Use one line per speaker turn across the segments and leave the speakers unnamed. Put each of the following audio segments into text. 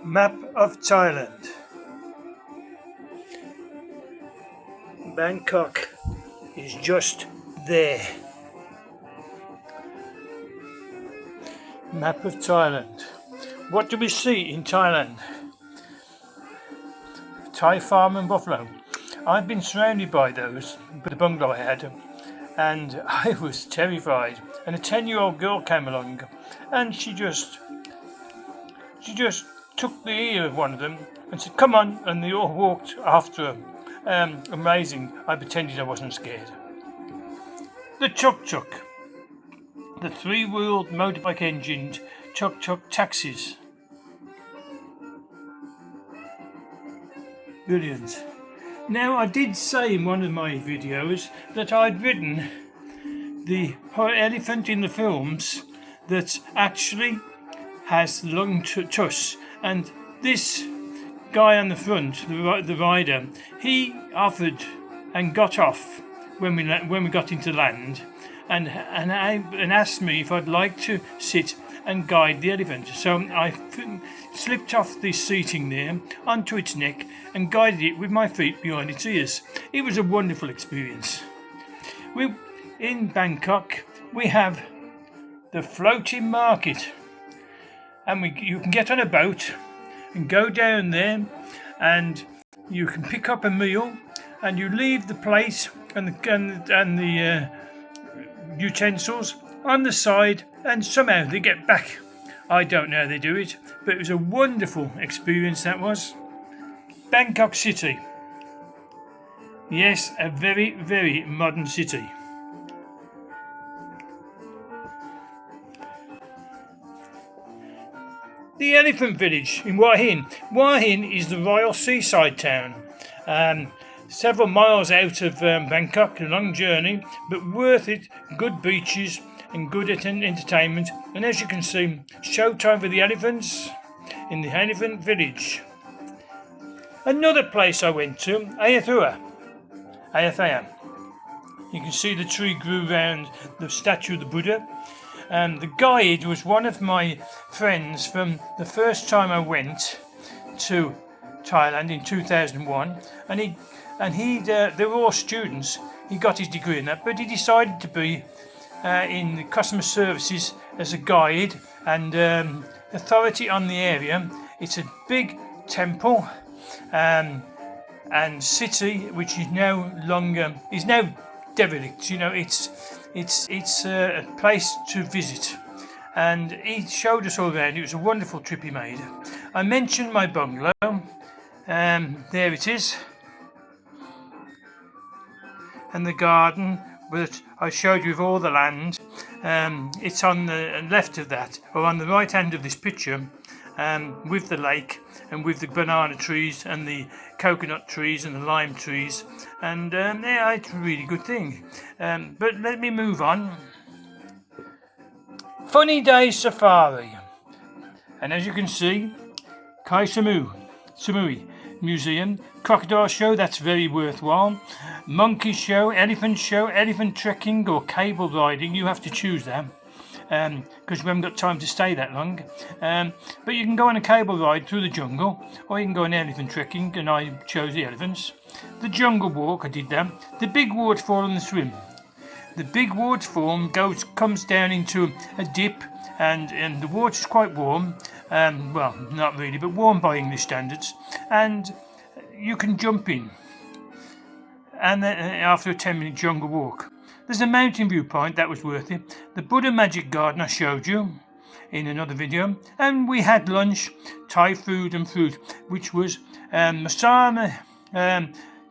Map of Thailand. Bangkok is just there. Map of Thailand. What do we see in Thailand? Thai farm and buffalo. I've been surrounded by those, but the bungalow I had, and I was terrified. And a 10-year-old girl came along, and she just took the ear of one of them and said, "Come on," and they all walked after her. Amazing. I pretended I wasn't scared. The tuk-tuk. The 3-wheeled motorbike engined tuk-tuk taxis. Brilliant. Now, I did say in one of my videos that I'd ridden the elephant in the films that actually has long tusk, and this guy on the front, the rider, he offered and got off when we got into land, and asked me if I'd like to sit and guide the elephant. So I slipped off the seating there onto its neck and guided it with my feet behind its ears. It was a wonderful experience. In Bangkok we have the floating market, and you can get on a boat and go down there, and you can pick up a meal, and you leave the plate and the utensils on the side, and somehow they get back. I don't know how they do it, but it was a wonderful experience that was. Bangkok City. Yes, a very, very modern city. The Elephant Village in Hua Hin. Hua Hin is the royal seaside town. Several miles out of Bangkok, a long journey, but worth it. Good beaches and good entertainment. And as you can see, showtime for the elephants in the Elephant Village. Another place I went to, Ayutthaya. You can see the tree grew around the statue of the Buddha. The guide was one of my friends from the first time I went to Thailand in 2001, and they were all students. He got his degree in that, but he decided to be in the customer services as a guide and authority on the area. It's a big temple and city which is now derelict. You know, it's a place to visit, and he showed us all around. It was a wonderful trip he made. I mentioned my bungalow. There it is, and the garden that I showed you with all the land. It's on the left of that, or on the right hand of this picture, with the lake and with the banana trees and the coconut trees and the lime trees, and yeah, it's a really good thing. But let me move on. Funny Day Safari, and as you can see, Kai Samui Museum, crocodile show, that's very worthwhile. Monkey show, elephant trekking or cable riding, you have to choose that. Because we haven't got time to stay that long. But you can go on a cable ride through the jungle, or you can go on elephant trekking, and I chose the elephants. The jungle walk, I did that. The big waterfall and the swim. The big waterfall comes down into a dip, and the water's quite warm. Well, not really, but warm by English standards. And you can jump in. And then after a 10-minute jungle walk. There's a mountain viewpoint, that was worth it. The Buddha Magic Garden I showed you in another video. And we had lunch, Thai food and fruit, which was masala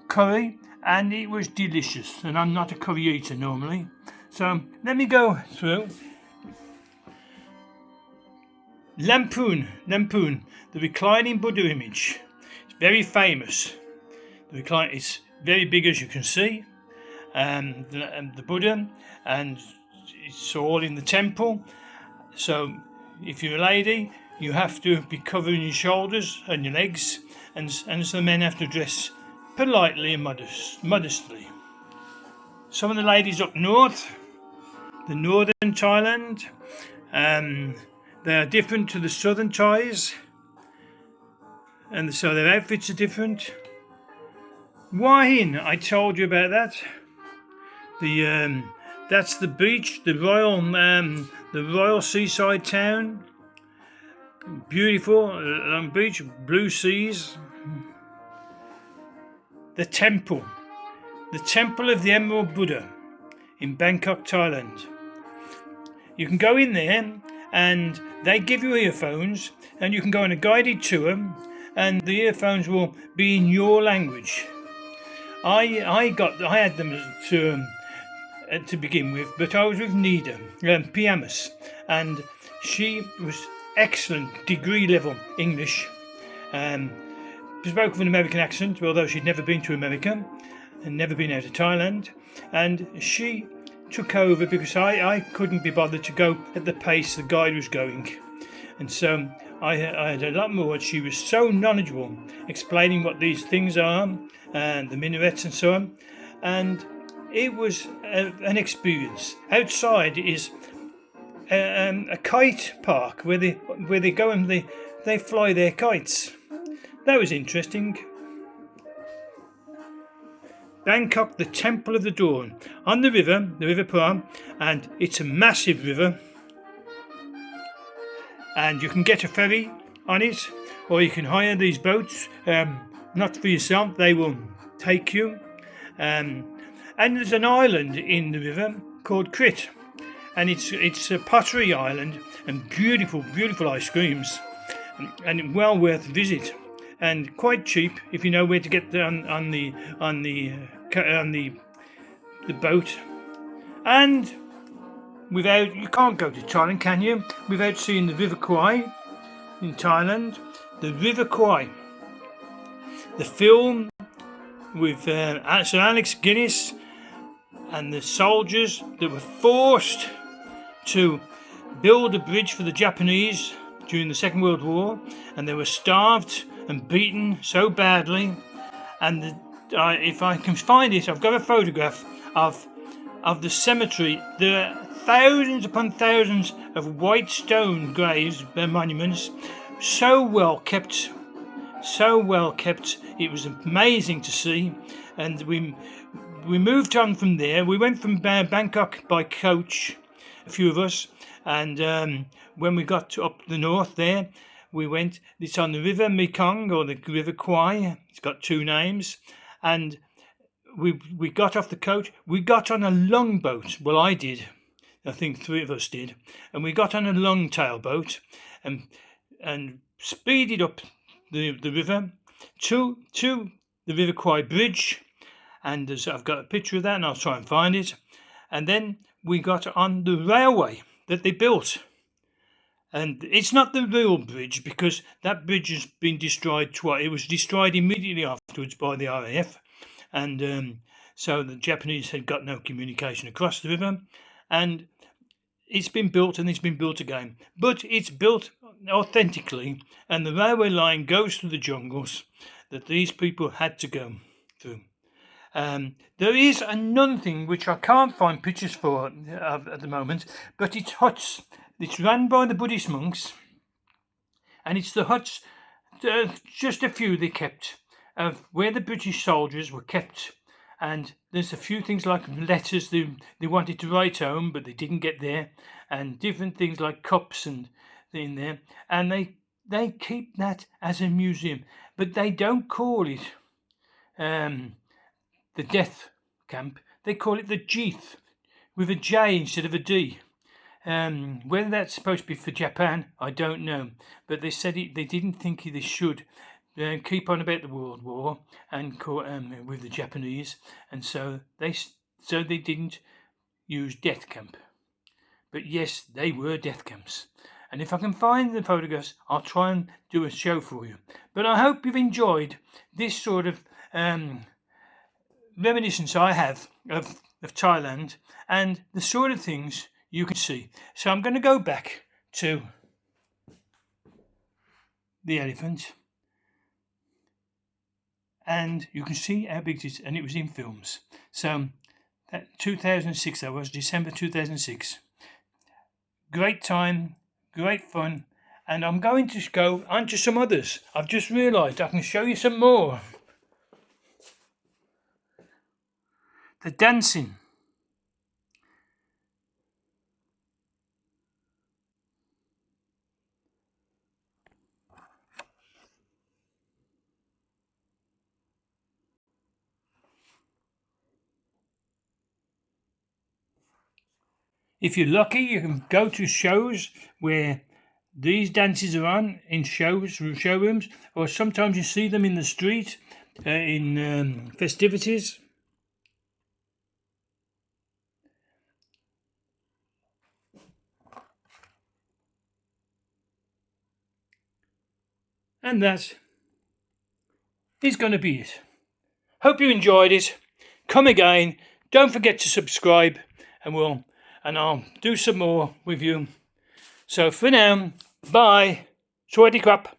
curry, and it was delicious. And I'm not a curry eater normally. So let me go through. Lamphun, the reclining Buddha image. It's very famous. It's very big, as you can see. The Buddha, and it's all in the temple. So if you're a lady, you have to be covering your shoulders and your legs, and so the men have to dress politely and modestly. Some of the ladies up north, the northern Thailand, They are different to the southern Thais, and so their outfits are different. Wine, I told you about that. That's the beach, the royal seaside town. Beautiful, long beach, blue seas. The temple of the Emerald Buddha in Bangkok, Thailand. You can go in there and they give you earphones, and you can go on a guided tour, and the earphones will be in your language. I had them to begin with, but I was with Nida Piamas, and she was excellent degree level English. Spoke with an American accent, although she'd never been to America and never been out of Thailand, and she took over because I couldn't be bothered to go at the pace the guide was going, and so I had a lot more. She was so knowledgeable, explaining what these things are and the minarets and so on, and it was an experience. Outside is a kite park where they go and they fly their kites. That was interesting. Bangkok, the Temple of the Dawn, on the River Kwai, and it's a massive river. And you can get a ferry on it, or you can hire these boats. Not for yourself; they will take you. And there's an island in the river called Crete, and it's a pottery island, and beautiful ice creams, and well worth a visit. And quite cheap if you know where to get on the boat. And you can't go to Thailand, can you, without seeing the River Kwai in Thailand. The River Kwai, the film with Sir Alex Guinness and the soldiers that were forced to build a bridge for the Japanese during the Second World War, and they were starved and beaten so badly. And if I can find it, I've got a photograph of the cemetery. There are thousands upon thousands of white stone graves, monuments, so well kept. It was amazing to see. And we moved on from there. We went from Bangkok by coach, a few of us, and when we got up the north there, it's on the River Mekong, or the River Kwai. It's got two names. And we got off the coach. We got on a long boat. Well, I did. I think three of us did. And we got on a long tail boat and speeded up the river to the River Kwai Bridge. And I've got a picture of that, and I'll try and find it. And then we got on the railway that they built. And it's not the real bridge, because that bridge has been destroyed twice. It was destroyed immediately afterwards by the RAF, and so the Japanese had got no communication across the river. And it's been built, and it's been built again. But it's built authentically, and the railway line goes through the jungles that these people had to go through. There is another thing which I can't find pictures for at the moment, but it's huts. It's run by the Buddhist monks, and it's the huts, just a few they kept, of where the British soldiers were kept. And there's a few things like letters they wanted to write home, but they didn't get there, and different things like cups and in there. And they keep that as a museum, but they don't call it the death camp. They call it the Jeeth, with a J instead of a D. Whether that's supposed to be for Japan, I don't know. But they said they didn't think they should keep on about the World War and with the Japanese, and so they didn't use death camp. But yes, they were death camps. And if I can find the photographs, I'll try and do a show for you. But I hope you've enjoyed this sort of reminiscence I have of Thailand and the sort of things you can see. So I'm going to go back to the elephant, and you can see how big it is, and it was in films. So that 2006, that was December 2006. Great time, great fun. And I'm going to go on to some others. I've just realised I can show you some more. The dancing. If you're lucky, you can go to shows where these dances are on in showrooms, or sometimes you see them in the street in festivities. And that is going to be it. Hope you enjoyed it. Come again. Don't forget to subscribe, and I'll do some more with you. So for now, bye. Sweaty crap.